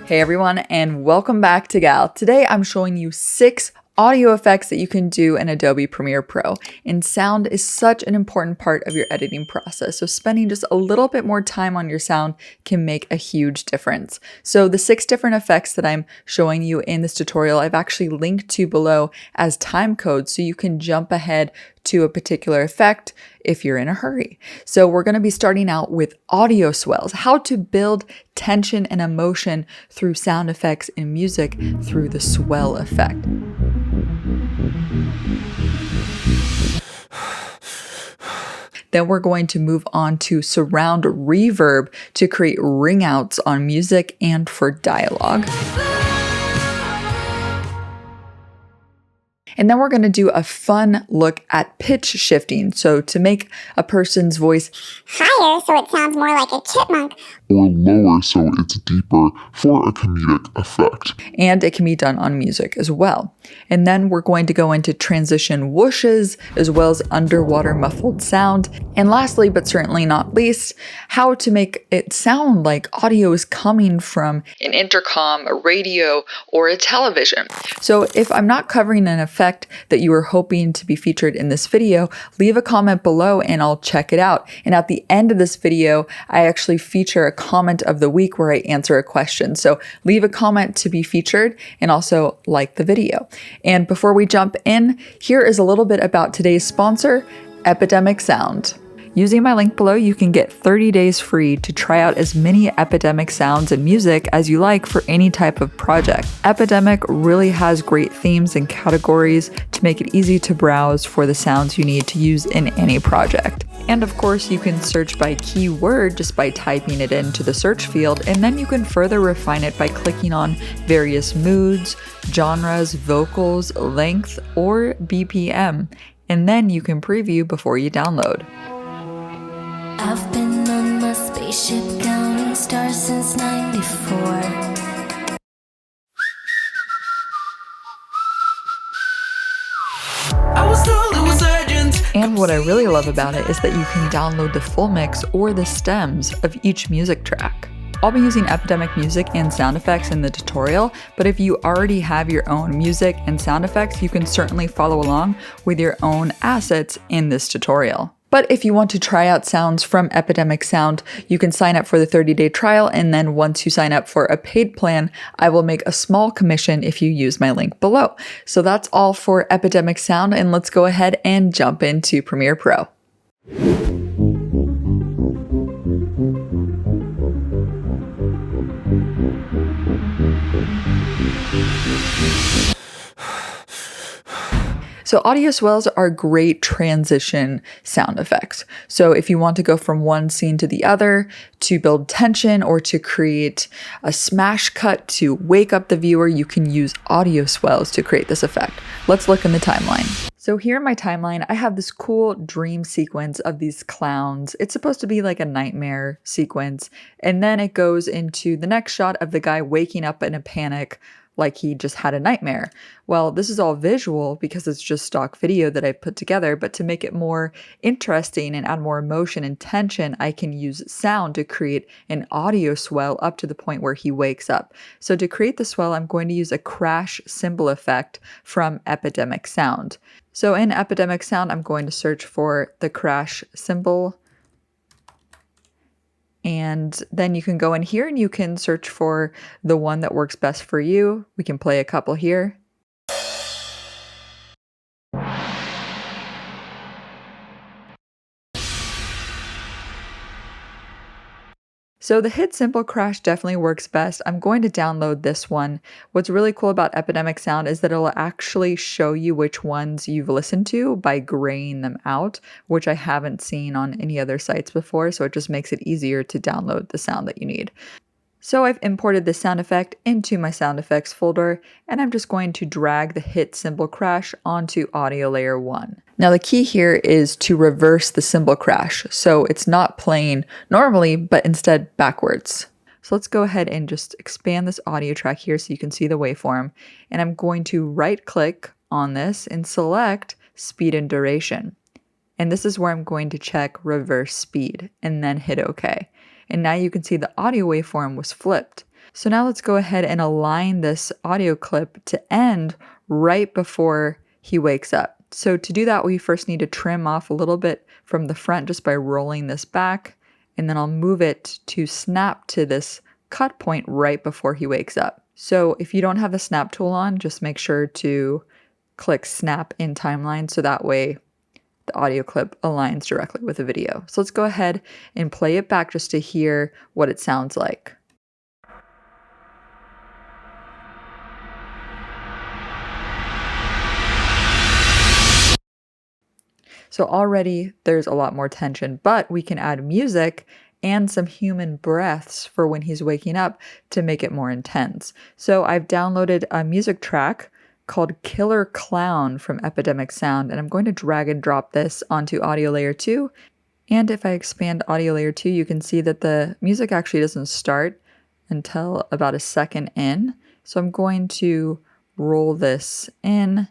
Hey everyone, and welcome back to Gal. Today I'm showing you 6 audio effects that you can do in Adobe Premiere Pro. And sound is such an important part of your editing process, so spending just a little bit more time on your sound can make a huge difference. So the 6 different effects that I'm showing you in this tutorial, I've actually linked to below as time codes so you can jump ahead to a particular effect if you're in a hurry. So we're going to be starting out with audio swells, how to build tension and emotion through sound effects in music through the swell effect. Then we're going to move on to surround reverb to create ring outs on music and for dialogue. And then we're going to do a fun look at pitch shifting. So to make a person's voice higher so it sounds more like a chipmunk, or lower so it's deeper for a comedic effect. And it can be done on music as well. And then we're going to go into transition whooshes as well as underwater muffled sound. And lastly, but certainly not least, how to make it sound like audio is coming from an intercom, a radio, or a television. So if I'm not covering an effect that you were hoping to be featured in this video, leave a comment below and I'll check it out. And at the end of this video, I actually feature a comment of the week where I answer a question. So leave a comment to be featured and also like the video. And before we jump in, here is a little bit about today's sponsor, Epidemic Sound. Using my link below, you can get 30 days free to try out as many Epidemic sounds and music as you like for any type of project. Epidemic really has great themes and categories to make it easy to browse for the sounds you need to use in any project. And of course, you can search by keyword just by typing it into the search field, and then you can further refine it by clicking on various moods, genres, vocals, length, or BPM. And then you can preview before you download. I've been on my spaceship counting stars since '94. And what I really love about it is that you can download the full mix or the stems of each music track. I'll be using Epidemic music and sound effects in the tutorial, but if you already have your own music and sound effects, you can certainly follow along with your own assets in this tutorial. But if you want to try out sounds from Epidemic Sound, you can sign up for the 30-day trial, and then once you sign up for a paid plan, I will make a small commission if you use my link below. So that's all for Epidemic Sound, and let's go ahead and jump into Premiere Pro. So audio swells are great transition sound effects. So if you want to go from one scene to the other to build tension or to create a smash cut to wake up the viewer, you can use audio swells to create this effect. Let's look in the timeline. So here in my timeline, I have this cool dream sequence of these clowns. It's supposed to be like a nightmare sequence. And then it goes into the next shot of the guy waking up in a panic like he just had a nightmare. Well, this is all visual because it's just stock video that I've put together, but to make it more interesting and add more emotion and tension, I can use sound to create an audio swell up to the point where he wakes up. So to create the swell, I'm going to use a crash cymbal effect from Epidemic Sound. So in Epidemic Sound, I'm going to search for the crash cymbal. And then you can go in here and you can search for the one that works best for you. We can play a couple here. So the hit cymbal crash definitely works best. I'm going to download this one. What's really cool about Epidemic Sound is that it'll actually show you which ones you've listened to by graying them out, which I haven't seen on any other sites before, so it just makes it easier to download the sound that you need. So I've imported this sound effect into my sound effects folder, and I'm just going to drag the hit cymbal crash onto audio layer 1. Now the key here is to reverse the cymbal crash, so it's not playing normally, but instead backwards. So let's go ahead and just expand this audio track here so you can see the waveform, and I'm going to right click on this and select speed and duration. And this is where I'm going to check reverse speed and then hit OK. And now you can see the audio waveform was flipped. So now let's go ahead and align this audio clip to end right before he wakes up. So to do that, we first need to trim off a little bit from the front just by rolling this back. And then I'll move it to snap to this cut point right before he wakes up. So if you don't have the snap tool on, just make sure to click snap in timeline so that way the audio clip aligns directly with the video. So let's go ahead and play it back just to hear what it sounds like. So already there's a lot more tension, but we can add music and some human breaths for when he's waking up to make it more intense. So I've downloaded a music track called Killer Clown from Epidemic Sound, and I'm going to drag and drop this onto audio layer 2. And if I expand audio layer 2, you can see that the music actually doesn't start until about a second in. So I'm going to roll this in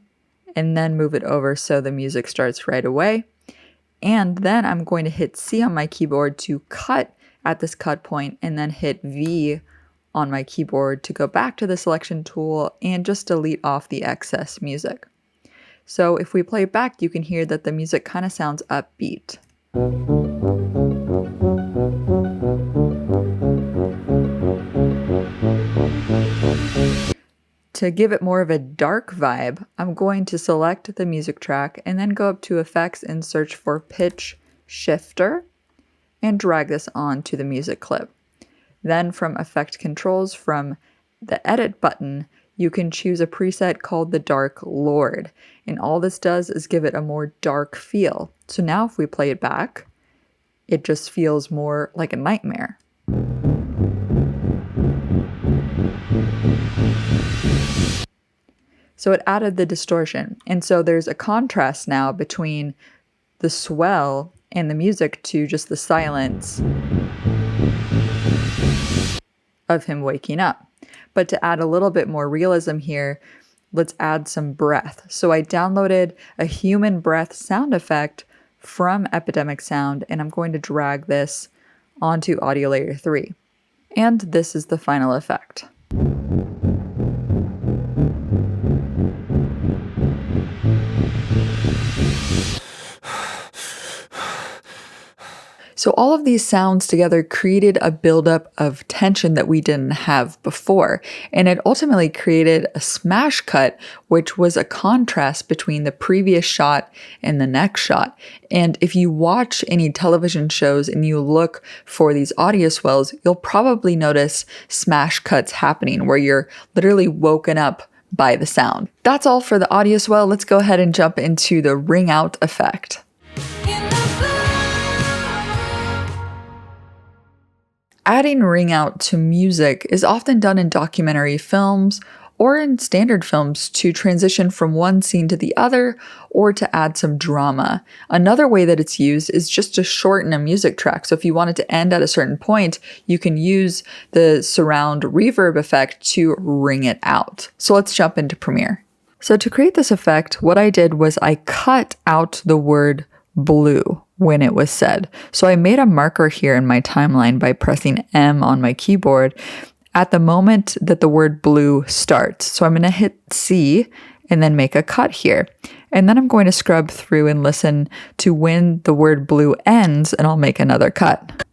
and then move it over so the music starts right away. And then I'm going to hit C on my keyboard to cut at this cut point and then hit V on my keyboard to go back to the selection tool and just delete off the excess music. So if we play it back, you can hear that the music kind of sounds upbeat. To give it more of a dark vibe, I'm going to select the music track and then go up to Effects and search for Pitch Shifter and drag this onto the music clip. Then from Effect Controls, from the Edit button, you can choose a preset called the Dark Lord. And all this does is give it a more dark feel. So now if we play it back, it just feels more like a nightmare. So it added the distortion. And so there's a contrast now between the swell and the music to just the silence of him waking up. But to add a little bit more realism here, let's add some breath. So I downloaded a human breath sound effect from Epidemic Sound, and I'm going to drag this onto audio layer 3. And this is the final effect. So all of these sounds together created a buildup of tension that we didn't have before. And it ultimately created a smash cut, which was a contrast between the previous shot and the next shot. And if you watch any television shows and you look for these audio swells, you'll probably notice smash cuts happening where you're literally woken up by the sound. That's all for the audio swell. Let's go ahead and jump into the ring out effect. Adding ring out to music is often done in documentary films or in standard films to transition from one scene to the other or to add some drama. Another way that it's used is just to shorten a music track. So if you want it to end at a certain point, you can use the surround reverb effect to ring it out. So let's jump into Premiere. So to create this effect, what I did was I cut out the word blue when it was said. So I made a marker here in my timeline by pressing M on my keyboard at the moment that the word blue starts. So I'm going to hit C and then make a cut here. And then I'm going to scrub through and listen to when the word blue ends, and I'll make another cut.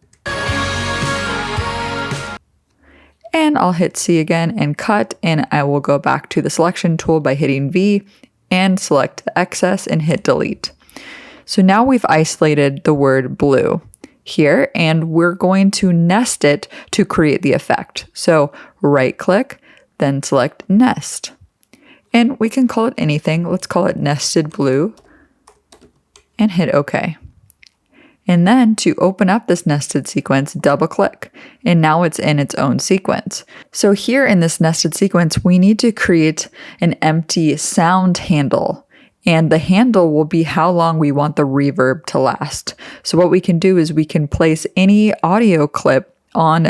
And I'll hit C again and cut, and I will go back to the selection tool by hitting V and select the excess and hit delete. So now we've isolated the word blue here, and we're going to nest it to create the effect. So right click, then select nest. And we can call it anything. Let's call it nested blue and hit OK. And then to open up this nested sequence, double click, and now it's in its own sequence. So here in this nested sequence, we need to create an empty sound handle. And the handle will be how long we want the reverb to last. So what we can do is we can place any audio clip on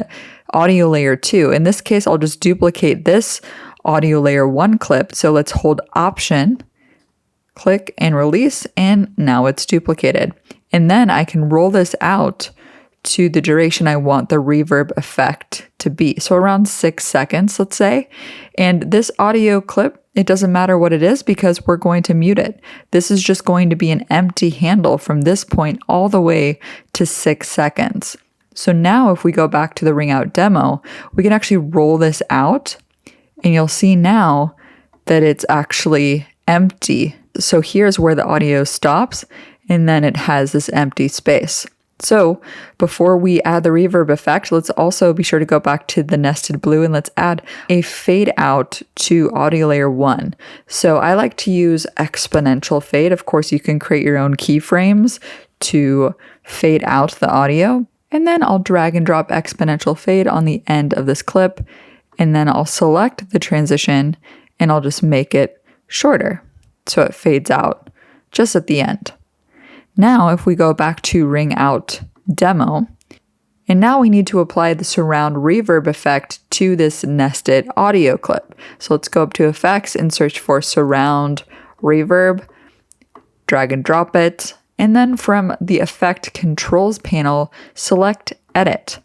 audio layer 2. In this case, I'll just duplicate this audio layer 1 clip. So let's hold Option, Click and release, and now it's duplicated. And then I can roll this out to the duration I want the reverb effect to be. So around 6 seconds, let's say. And this audio clip, it doesn't matter what it is because we're going to mute it. This is just going to be an empty handle from this point all the way to 6 seconds. So now if we go back to the ring out demo, we can actually roll this out and you'll see now that it's actually empty. So here's where the audio stops and then it has this empty space. So before we add the reverb effect, let's also be sure to go back to the nested blue and let's add a fade out to audio layer 1. So I like to use exponential fade. Of course, you can create your own keyframes to fade out the audio. And then I'll drag and drop exponential fade on the end of this clip. And then I'll select the transition and I'll just make it shorter. So it fades out just at the end. Now, if we go back to ring out demo, and now we need to apply the surround reverb effect to this nested audio clip. So let's go up to effects and search for surround reverb, drag and drop it, and then from the effect controls panel, select edit.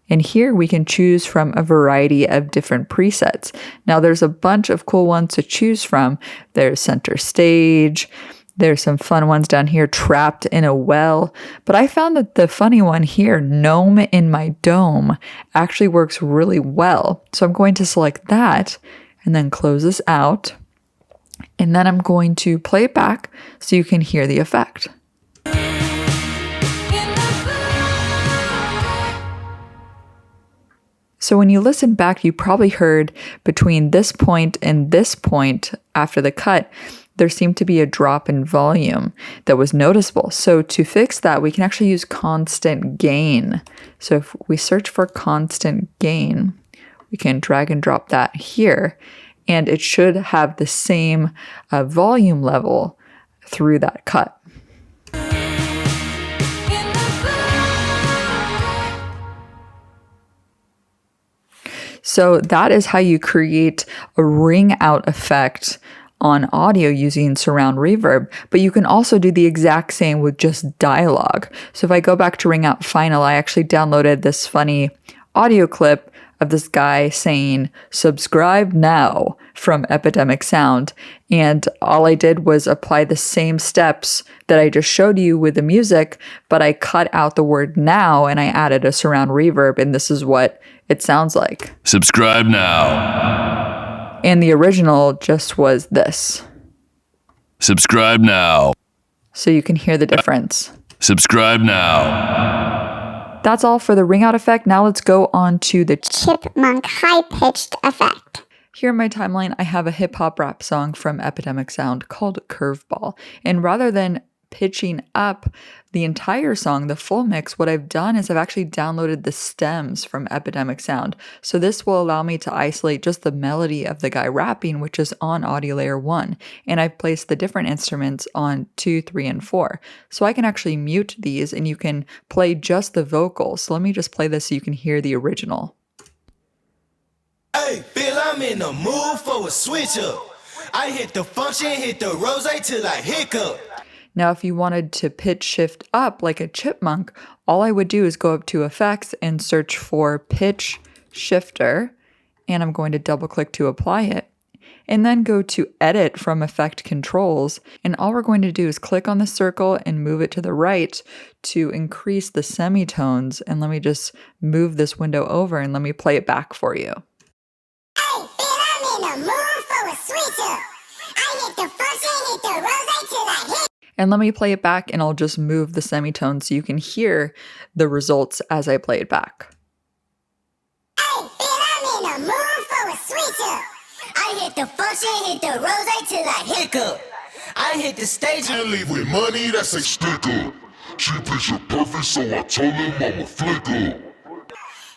And here we can choose from a variety of different presets. Now there's a bunch of cool ones to choose from. There's center stage. There's some fun ones down here, trapped in a well. But I found that the funny one here, gnome in my dome, actually works really well. So I'm going to select that and then close this out. And then I'm going to play it back so you can hear the effect. So when you listen back, you probably heard between this point and this point after the cut, there seemed to be a drop in volume that was noticeable. So to fix that, we can actually use constant gain. So if we search for constant gain, we can drag and drop that here, and it should have the same volume level through that cut. So that is how you create a ring out effect on audio using surround reverb, but you can also do the exact same with just dialogue. So if I go back to ring out final, I actually downloaded this funny audio clip of this guy saying subscribe now from Epidemic Sound. And all I did was apply the same steps that I just showed you with the music, but I cut out the word now and I added a surround reverb, and this is what it sounds like. Subscribe now. And the original just was this. Subscribe now. So you can hear the difference. Subscribe now. That's all for the ring out effect. Now let's go on to the chipmunk high-pitched effect. Here in my timeline, I have a hip hop rap song from Epidemic Sound called Curveball. And rather than pitching up the entire song, the full mix, what I've done is I've actually downloaded the stems from Epidemic Sound. So this will allow me to isolate just the melody of the guy rapping, which is on audio layer 1. And I've placed the different instruments on 2, 3, and 4. So I can actually mute these and you can play just the vocals. So let me just play this so you can hear the original. Hey, Bill, I'm in the mood for a switch up. I hit the function, hit the rose till I hiccup. Now, if you wanted to pitch shift up like a chipmunk, all I would do is go up to effects and search for pitch shifter. And I'm going to double click to apply it. And then go to edit from effect controls. And all we're going to do is click on the circle and move it to the right to increase the semitones. And let me just move this window over and let me play it back for you. Hey, Bill, I'm in the mood for a switch up. I hit the function, hit the rose till I hit. And let me play it back and I'll just move the semitones so you can hear the results as I play it back. Hey, Bill, I'm in the mood for a switch up. I hit the function, hit the rose till I Hiccup. I hit the stage And leave with money that's a sticker. She picture perfect, so I told her I'ma flick her.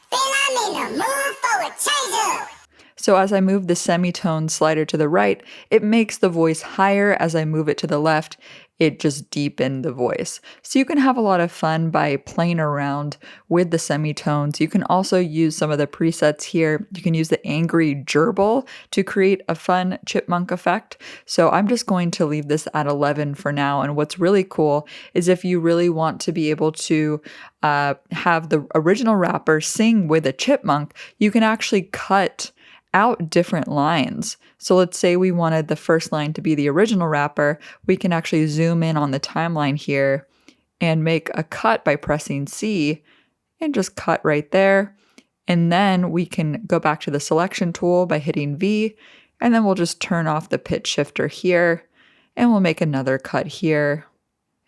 Bill, I'm in the mood for a change up. So as I move the semitone slider to the right, it makes the voice higher as I move it to the left, it just deepened the voice. So you can have a lot of fun by playing around with the semitones. You can also use some of the presets here. You can use the angry gerbil to create a fun chipmunk effect. So I'm just going to leave this at 11 for now. And what's really cool is if you really want to be able to have the original rapper sing with a chipmunk, you can actually cut out different lines. So let's say we wanted the first line to be the original rapper, we can actually zoom in on the timeline here and make a cut by pressing C and just cut right there. And then we can go back to the selection tool by hitting V, and then we'll just turn off the pitch shifter here, and we'll make another cut here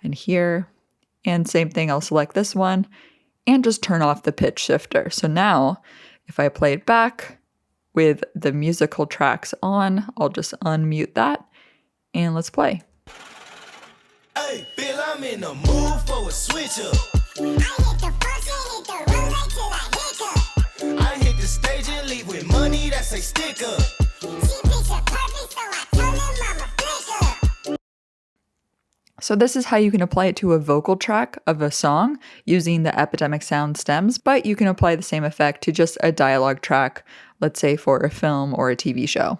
and here. And same thing, I'll select this one and just turn off the pitch shifter. So now if I play it back, with the musical tracks on, I'll just unmute that and let's play. Hey, Bill, I'm in the mood for a switch up. I hit the function, hit the rose till I hiccup. I hit the stage and leave with money that say stick up. She picture perfect, so I told her mama flick up. So this is how you can apply it to a vocal track of a song using the Epidemic Sound stems, but you can apply the same effect to just a dialogue track, let's say for a film or a TV show.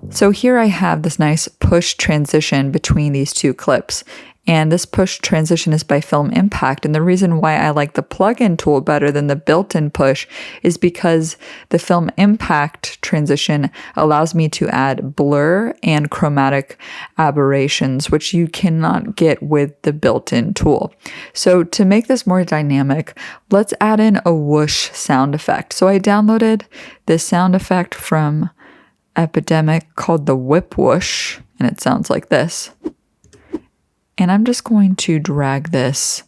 So here I have this nice push transition between these two clips. And this push transition is by Film Impact. And the reason why I like the plugin tool better than the built-in push is because the Film Impact transition allows me to add blur and chromatic aberrations, which you cannot get with the built-in tool. So to make this more dynamic, let's add in a whoosh sound effect. So I downloaded this sound effect from Epidemic called the Whip Whoosh, and it sounds like this. And I'm just going to drag this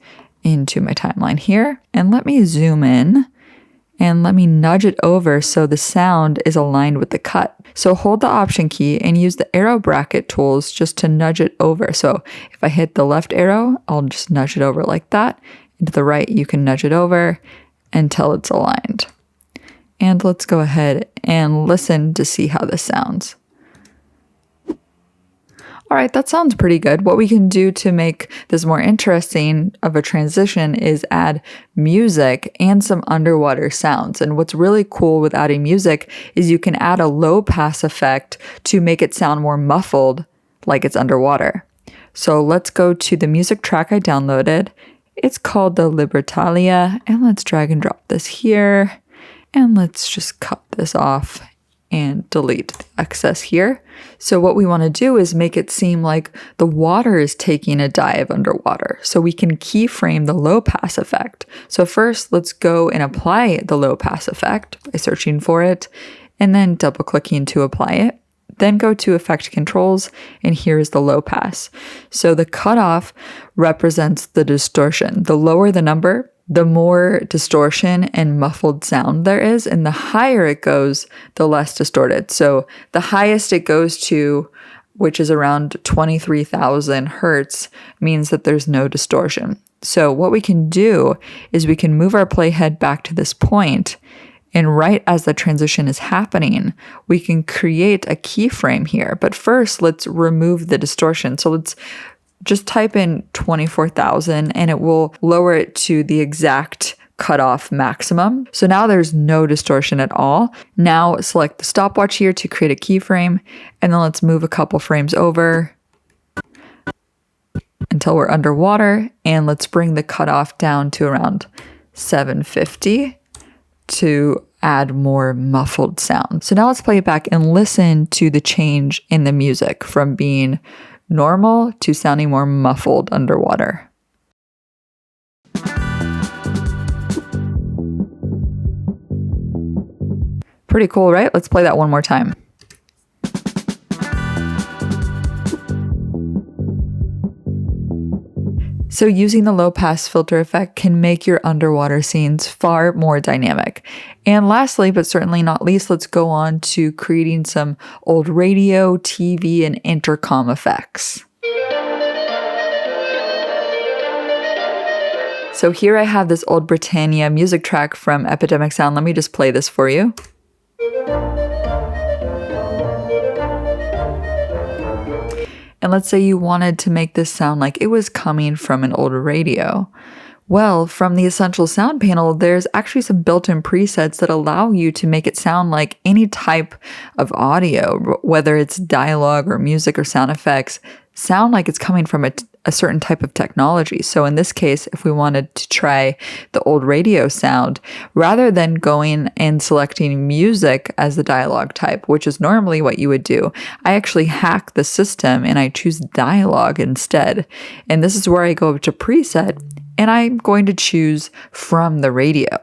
into my timeline here, and let me zoom in and let me nudge it over so the sound is aligned with the cut. So hold the Option key and use the arrow bracket tools just to nudge it over. So if I hit the left arrow, I'll just nudge it over like that. And to the right, you can nudge it over until it's aligned. And let's go ahead and listen to see how this sounds. All right, that sounds pretty good. What we can do to make this more interesting of a transition is add music and some underwater sounds. And what's really cool with adding music is you can add a low pass effect to make it sound more muffled, like it's underwater. So let's go to the music track I downloaded. It's called the Libertalia, and let's drag and drop this here. And let's just cut this off and delete the excess here. So what we want to do is make it seem like the water is taking a dive underwater. So we can keyframe the low pass effect. So first, let's go and apply the low pass effect by searching for it and then double clicking to apply it. Then go to Effect Controls, and here's the low pass. So the cutoff represents the distortion. The lower the number, the more distortion and muffled sound there is, and the higher it goes, the less distorted. So the highest it goes to, which is around 23,000 hertz, means that there's no distortion. So what we can do is we can move our playhead back to this point, and right as the transition is happening, we can create a keyframe here. But first, let's remove the distortion. So let's just type in 24,000 and it will lower it to the exact cutoff maximum. So now there's no distortion at all. Now select the stopwatch here to create a keyframe, and then let's move a couple frames over until we're underwater, and let's bring the cutoff down to around 750 to add more muffled sound. So now let's play it back and listen to the change in the music from being normal to sounding more muffled underwater. Pretty cool, right? Let's play that one more time. So using the low pass filter effect can make your underwater scenes far more dynamic. And lastly, but certainly not least, let's go on to creating some old radio, TV, and intercom effects. So here I have this old Britannia music track from Epidemic Sound. Let me just play this for you. And let's say you wanted to make this sound like it was coming from an older radio. Well, from the Essential Sound panel, there's actually some built-in presets that allow you to make it sound like any type of audio, whether it's dialogue or music or sound effects, sound like it's coming from a certain type of technology. So in this case, if we wanted to try the old radio sound, rather than going and selecting music as the dialogue type, which is normally what you would do, I actually hack the system and I choose dialogue instead. And this is where I go up to preset, and I'm going to choose from the radio.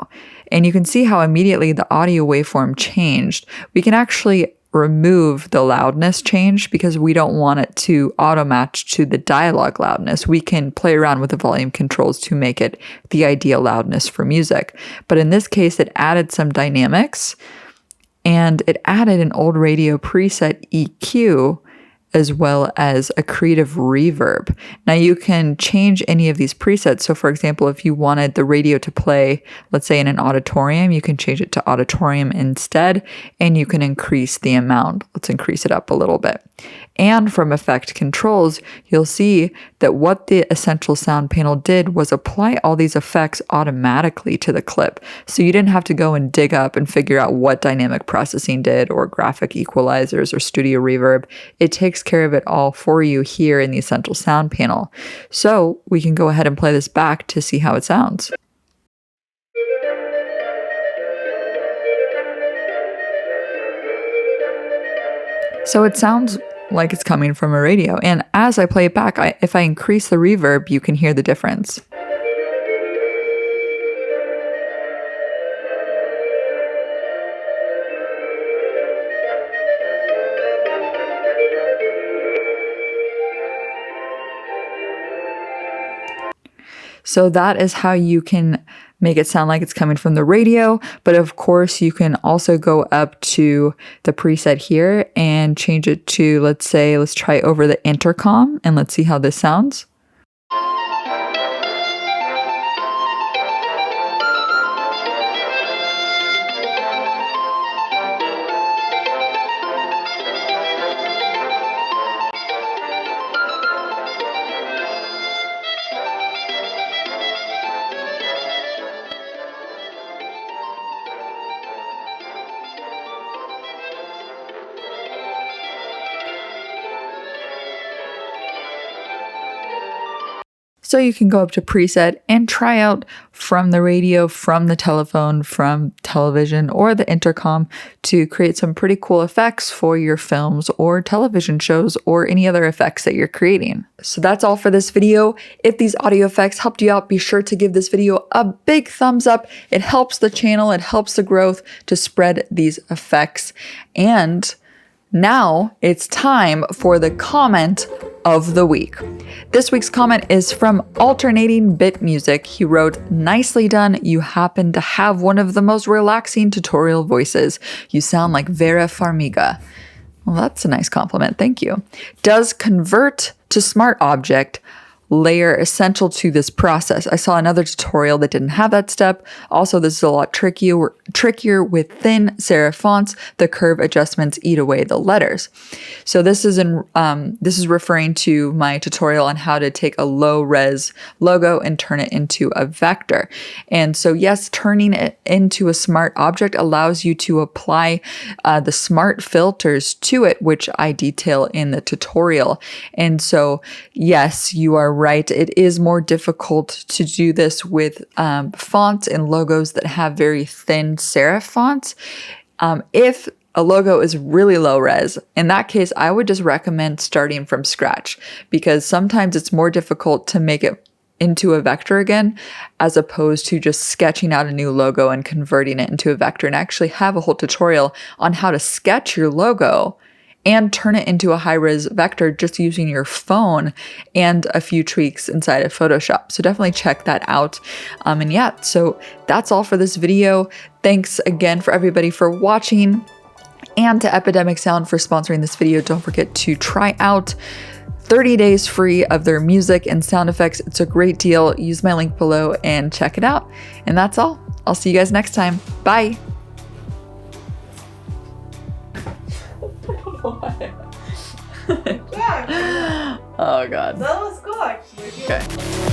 And you can see how immediately the audio waveform changed. We can actually remove the loudness change because we don't want it to auto match to the dialogue loudness. We can play around with the volume controls to make it the ideal loudness for music. But in this case, it added some dynamics and it added an old radio preset EQ as well as a creative reverb. Now you can change any of these presets. So for example, if you wanted the radio to play, let's say in an auditorium, you can change it to auditorium instead, and you can increase the amount. Let's increase it up a little bit. And from effect controls, you'll see that what the Essential Sound panel did was apply all these effects automatically to the clip. So you didn't have to go and dig up and figure out what dynamic processing did or graphic equalizers or studio reverb. It takes care of it all for you here in the Essential Sound panel. So we can go ahead and play this back to see how it sounds. So it sounds like it's coming from a radio. And as I play it back, if I increase the reverb, you can hear the difference. So that is how you can make it sound like it's coming from the radio. But of course, you can also go up to the preset here and change it to, let's try over the intercom and let's see how this sounds. So you can go up to preset and try out from the radio, from the telephone, from television, or the intercom to create some pretty cool effects for your films or television shows or any other effects that you're creating. So that's all for this video. If these audio effects helped you out, be sure to give this video a big thumbs up. It helps the channel, it helps the growth to spread these effects. And now it's time for the comment of the week. This week's comment is from Alternating Bit Music. He wrote, "Nicely done. You happen to have one of the most relaxing tutorial voices. You sound like Vera Farmiga." Well, that's a nice compliment. Thank you. Does convert to smart object layer essential to this process? I saw another tutorial that didn't have that step. Also, this is a lot trickier with thin serif fonts. The curve adjustments eat away the letters. So this is referring to my tutorial on how to take a low res logo and turn it into a vector. And so yes, turning it into a smart object allows you to apply the smart filters to it, which I detail in the tutorial. And so yes, you are right. It is more difficult to do this with fonts and logos that have very thin serif fonts. If a logo is really low res, in that case, I would just recommend starting from scratch because sometimes it's more difficult to make it into a vector again, as opposed to just sketching out a new logo and converting it into a vector. And I actually have a whole tutorial on how to sketch your logo and turn it into a high-res vector just using your phone and a few tweaks inside of Photoshop. So definitely check that out. And yeah, so that's all for this video. Thanks again for everybody for watching and to Epidemic Sound for sponsoring this video. Don't forget to try out 30 days free of their music and sound effects. It's a great deal. Use my link below and check it out. And that's all. I'll see you guys next time. Bye. What? Oh god. That was cool actually. Okay.